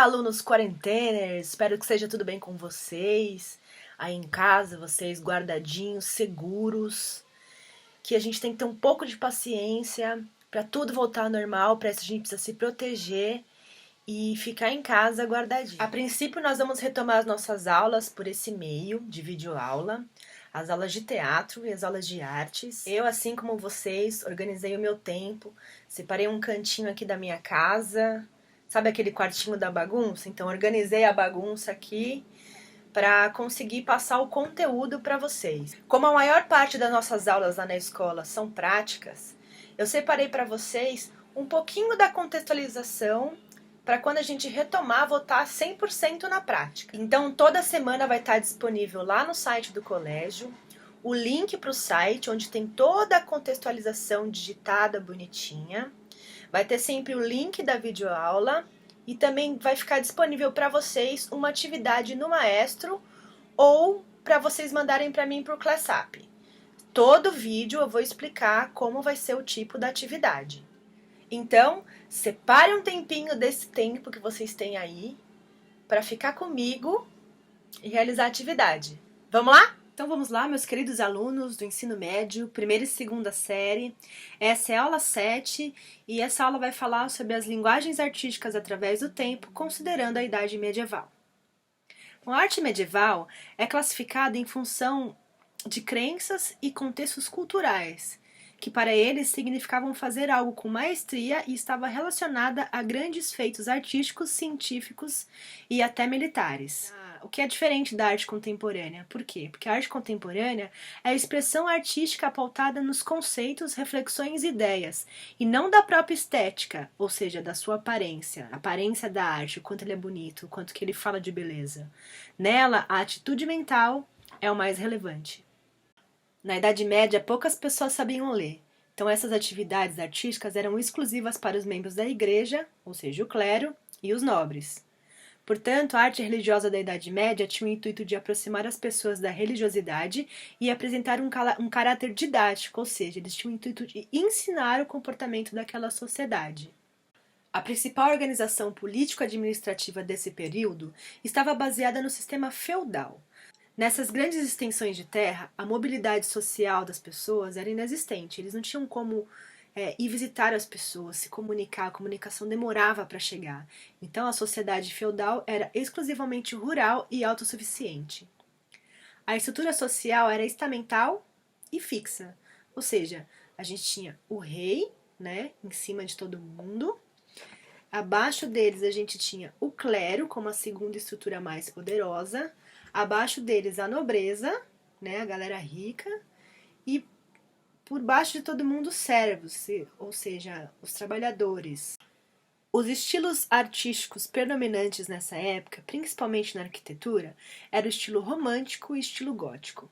alunos quarenteners! Espero que seja tudo bem com vocês. Aí em casa, vocês guardadinhos, seguros. Que a gente tem que ter um pouco de paciência para tudo voltar ao normal, para isso a gente precisa se proteger e ficar em casa guardadinho. A princípio, nós vamos retomar as nossas aulas por esse meio de videoaula, as aulas de teatro e as aulas de artes. Eu, assim como vocês, organizei o meu tempo, separei um cantinho aqui da minha casa. Sabe aquele quartinho da bagunça? Então, organizei a bagunça aqui para conseguir passar o conteúdo para vocês. Como a maior parte das nossas aulas lá na escola são práticas, eu separei para vocês um pouquinho da contextualização para quando a gente retomar, voltar 100% na prática. Então, toda semana vai estar disponível lá no site do colégio o link para o site, onde tem toda a contextualização digitada, bonitinha. Vai ter sempre o link da videoaula e também vai ficar disponível para vocês uma atividade no Maestro ou para vocês mandarem para mim por ClassUp. Todo vídeo eu vou explicar como vai ser o tipo da atividade. Então, separe um tempinho desse tempo que vocês têm aí para ficar comigo e realizar a atividade. Vamos lá? Então vamos lá, meus queridos alunos do ensino médio, primeira e segunda série. Essa é a aula 7 e essa aula vai falar sobre as linguagens artísticas através do tempo, considerando a idade medieval. Bom, a arte medieval é classificada em função de crenças e contextos culturais, que para eles significavam fazer algo com maestria e estava relacionada a grandes feitos artísticos, científicos e até militares. O que é diferente da arte contemporânea. Por quê? Porque a arte contemporânea é a expressão artística pautada nos conceitos, reflexões e ideias, e não da própria estética, ou seja, da sua aparência, a aparência da arte, o quanto ele é bonito, o quanto que ele fala de beleza. Nela, a atitude mental é o mais relevante. Na Idade Média, poucas pessoas sabiam ler, então essas atividades artísticas eram exclusivas para os membros da igreja, ou seja, o clero, e os nobres. Portanto, a arte religiosa da Idade Média tinha o intuito de aproximar as pessoas da religiosidade e apresentar um caráter didático, ou seja, eles tinham o intuito de ensinar o comportamento daquela sociedade. A principal organização político-administrativa desse período estava baseada no sistema feudal. Nessas grandes extensões de terra, a mobilidade social das pessoas era inexistente, eles não tinham como ir visitar as pessoas, se comunicar, a comunicação demorava para chegar. Então a sociedade feudal era exclusivamente rural e autossuficiente. A estrutura social era estamental e fixa, ou seja, a gente tinha o rei, né, em cima de todo mundo. Abaixo deles a gente tinha o clero como a segunda estrutura mais poderosa. Abaixo deles a nobreza, né, a galera rica. E por baixo de todo mundo os servos, ou seja, os trabalhadores. Os estilos artísticos predominantes nessa época, principalmente na arquitetura, era o estilo romântico e o estilo gótico.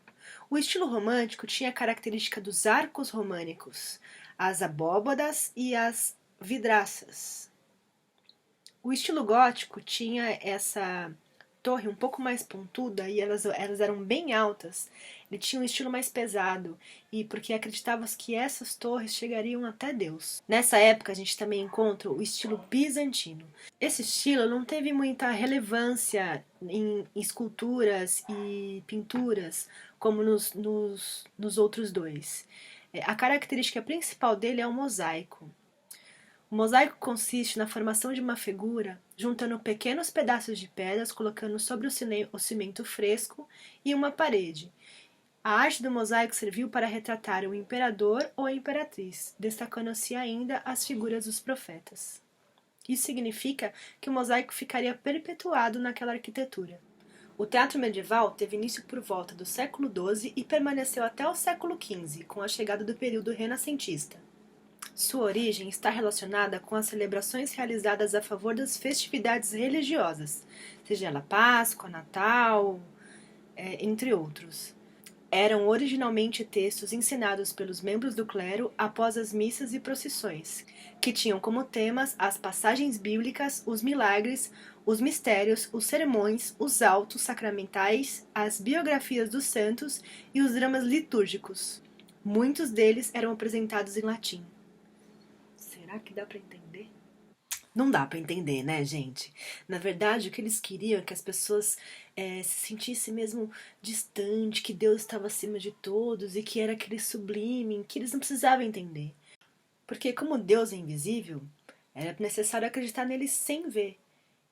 O estilo romântico tinha a característica dos arcos românicos, as abóbadas e as vidraças. O estilo gótico tinha essa torre um pouco mais pontuda e elas eram bem altas. Ele tinha um estilo mais pesado e porque acreditava-se que essas torres chegariam até Deus. Nessa época a gente também encontra o estilo bizantino. Esse estilo não teve muita relevância em esculturas e pinturas como nos outros dois. A característica principal dele é o mosaico. O mosaico consiste na formação de uma figura, juntando pequenos pedaços de pedras, colocando sobre o cimento fresco e uma parede. A arte do mosaico serviu para retratar o imperador ou a imperatriz, destacando-se ainda as figuras dos profetas. Isso significa que o mosaico ficaria perpetuado naquela arquitetura. O teatro medieval teve início por volta do século XII e permaneceu até o século XV, com a chegada do período renascentista. Sua origem está relacionada com as celebrações realizadas a favor das festividades religiosas, seja ela Páscoa, Natal, entre outros. Eram originalmente textos ensinados pelos membros do clero após as missas e procissões, que tinham como temas as passagens bíblicas, os milagres, os mistérios, os sermões, os autos sacramentais, as biografias dos santos e os dramas litúrgicos. Muitos deles eram apresentados em latim. Será que dá para entender? Não dá pra entender, né, gente? Na verdade, o que eles queriam é que as pessoas se sentissem mesmo distante, que Deus estava acima de todos e que era aquele sublime, que eles não precisavam entender. Porque como Deus é invisível, era necessário acreditar nele sem ver.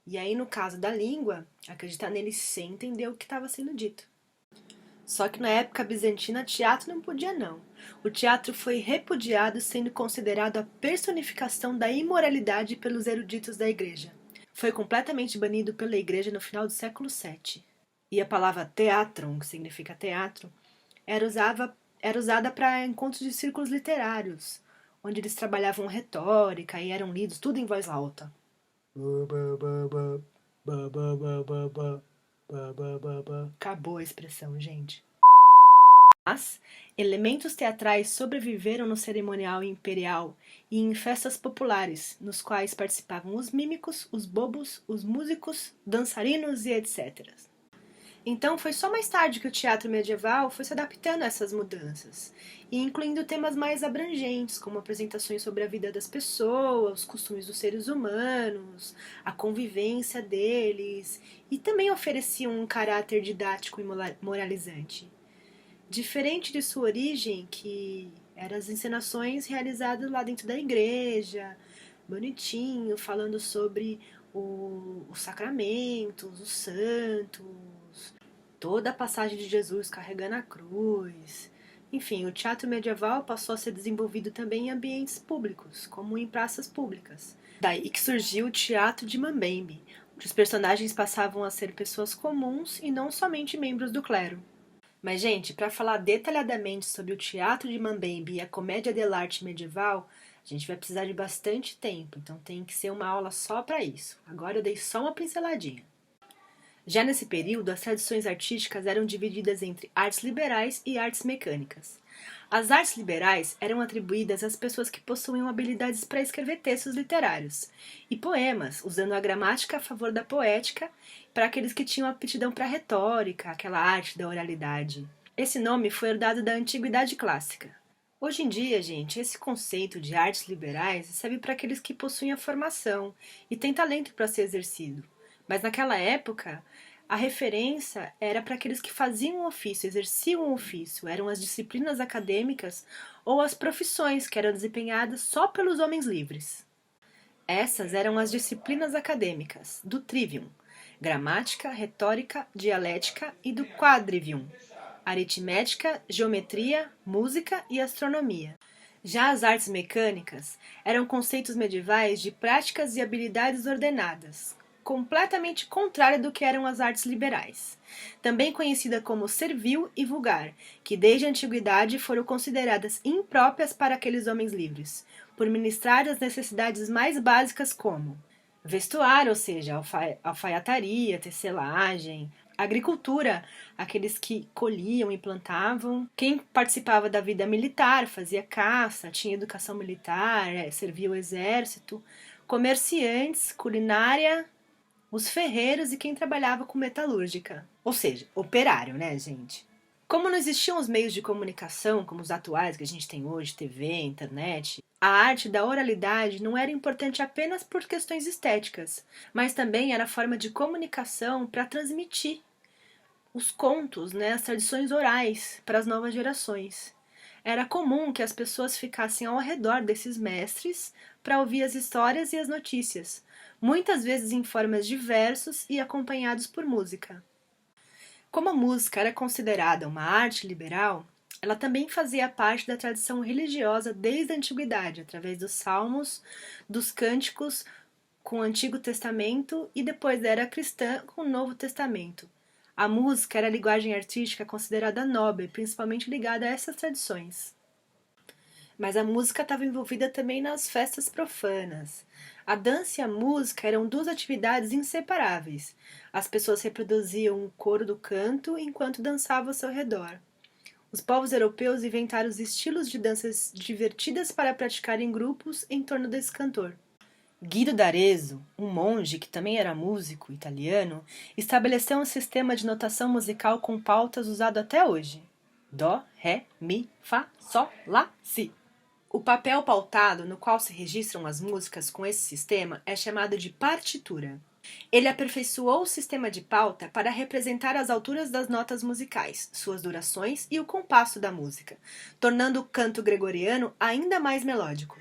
E aí, no caso da língua, acreditar nele sem entender o que estava sendo dito. Só que na época bizantina, teatro não podia não. O teatro foi repudiado, sendo considerado a personificação da imoralidade pelos eruditos da igreja. Foi completamente banido pela igreja no final do século VII. E a palavra teatron, que significa teatro, era usada para encontros de círculos literários, onde eles trabalhavam retórica e eram lidos tudo em voz alta. Acabou a expressão, gente. Mas elementos teatrais sobreviveram no cerimonial imperial e em festas populares, nos quais participavam os mímicos, os bobos, os músicos, dançarinos e etc. Então foi só mais tarde que o teatro medieval foi se adaptando a essas mudanças, e incluindo temas mais abrangentes, como apresentações sobre a vida das pessoas, os costumes dos seres humanos, a convivência deles, e também ofereciam um caráter didático e moralizante. Diferente de sua origem, que eram as encenações realizadas lá dentro da igreja, bonitinho, falando sobre os sacramentos, os santos, toda a passagem de Jesus carregando a cruz. Enfim, o teatro medieval passou a ser desenvolvido também em ambientes públicos, como em praças públicas. Daí que surgiu o teatro de Mambembe, onde os personagens passavam a ser pessoas comuns e não somente membros do clero. Mas, gente, para falar detalhadamente sobre o teatro de Mambembe e a comédia dell'arte medieval, a gente vai precisar de bastante tempo, então tem que ser uma aula só para isso. Agora eu dei só uma pinceladinha. Já nesse período, as tradições artísticas eram divididas entre artes liberais e artes mecânicas. As artes liberais eram atribuídas às pessoas que possuíam habilidades para escrever textos literários, e poemas, usando a gramática a favor da poética, para aqueles que tinham aptidão para a retórica, aquela arte da oralidade. Esse nome foi herdado da Antiguidade Clássica. Hoje em dia, gente, esse conceito de artes liberais serve para aqueles que possuem a formação e têm talento para ser exercido. Mas naquela época, a referência era para aqueles que faziam o ofício, exerciam o ofício, eram as disciplinas acadêmicas ou as profissões que eram desempenhadas só pelos homens livres. Essas eram as disciplinas acadêmicas do trivium, gramática, retórica, dialética, e do quadrivium, aritmética, geometria, música e astronomia. Já as artes mecânicas eram conceitos medievais de práticas e habilidades ordenadas, completamente contrária do que eram as artes liberais, também conhecida como servil e vulgar, que desde a antiguidade foram consideradas impróprias para aqueles homens livres, por ministrar as necessidades mais básicas como vestuário, ou seja, alfaiataria, tecelagem, agricultura, aqueles que colhiam e plantavam, quem participava da vida militar, fazia caça, tinha educação militar, servia o exército, comerciantes, culinária, os ferreiros e quem trabalhava com metalúrgica. Ou seja, operário, né, gente? Como não existiam os meios de comunicação como os atuais que a gente tem hoje, TV, internet, a arte da oralidade não era importante apenas por questões estéticas, mas também era forma de comunicação para transmitir os contos, né, as tradições orais para as novas gerações. Era comum que as pessoas ficassem ao redor desses mestres para ouvir as histórias e as notícias, muitas vezes em formas de versos e acompanhados por música. Como a música era considerada uma arte liberal, ela também fazia parte da tradição religiosa desde a antiguidade, através dos salmos, dos cânticos com o Antigo Testamento e depois da era cristã com o Novo Testamento. A música era a linguagem artística considerada nobre, principalmente ligada a essas tradições. Mas a música estava envolvida também nas festas profanas. A dança e a música eram duas atividades inseparáveis. As pessoas reproduziam o coro do canto enquanto dançavam ao seu redor. Os povos europeus inventaram os estilos de danças divertidas para praticar em grupos em torno desse cantor. Guido d'Arezzo, um monge que também era músico italiano, estabeleceu um sistema de notação musical com pautas usado até hoje. Dó, Ré, Mi, Fá, Sol, Lá, Si. O papel pautado no qual se registram as músicas com esse sistema é chamado de partitura. Ele aperfeiçoou o sistema de pauta para representar as alturas das notas musicais, suas durações e o compasso da música, tornando o canto gregoriano ainda mais melódico.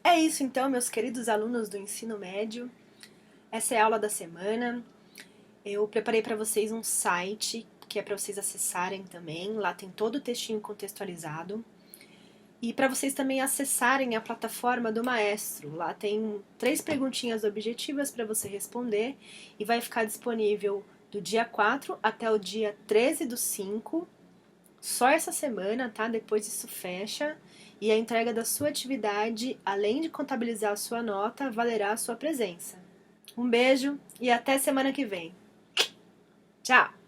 É isso então, meus queridos alunos do ensino médio. Essa é a aula da semana. Eu preparei para vocês um site que é para vocês acessarem também. Lá tem todo o textinho contextualizado. E para vocês também acessarem a plataforma do Maestro. Lá tem 3 perguntinhas objetivas para você responder e vai ficar disponível do dia 4 até o dia 13/5. Só essa semana, tá? Depois isso fecha. E a entrega da sua atividade, além de contabilizar a sua nota, valerá a sua presença. Um beijo e até semana que vem. Tchau!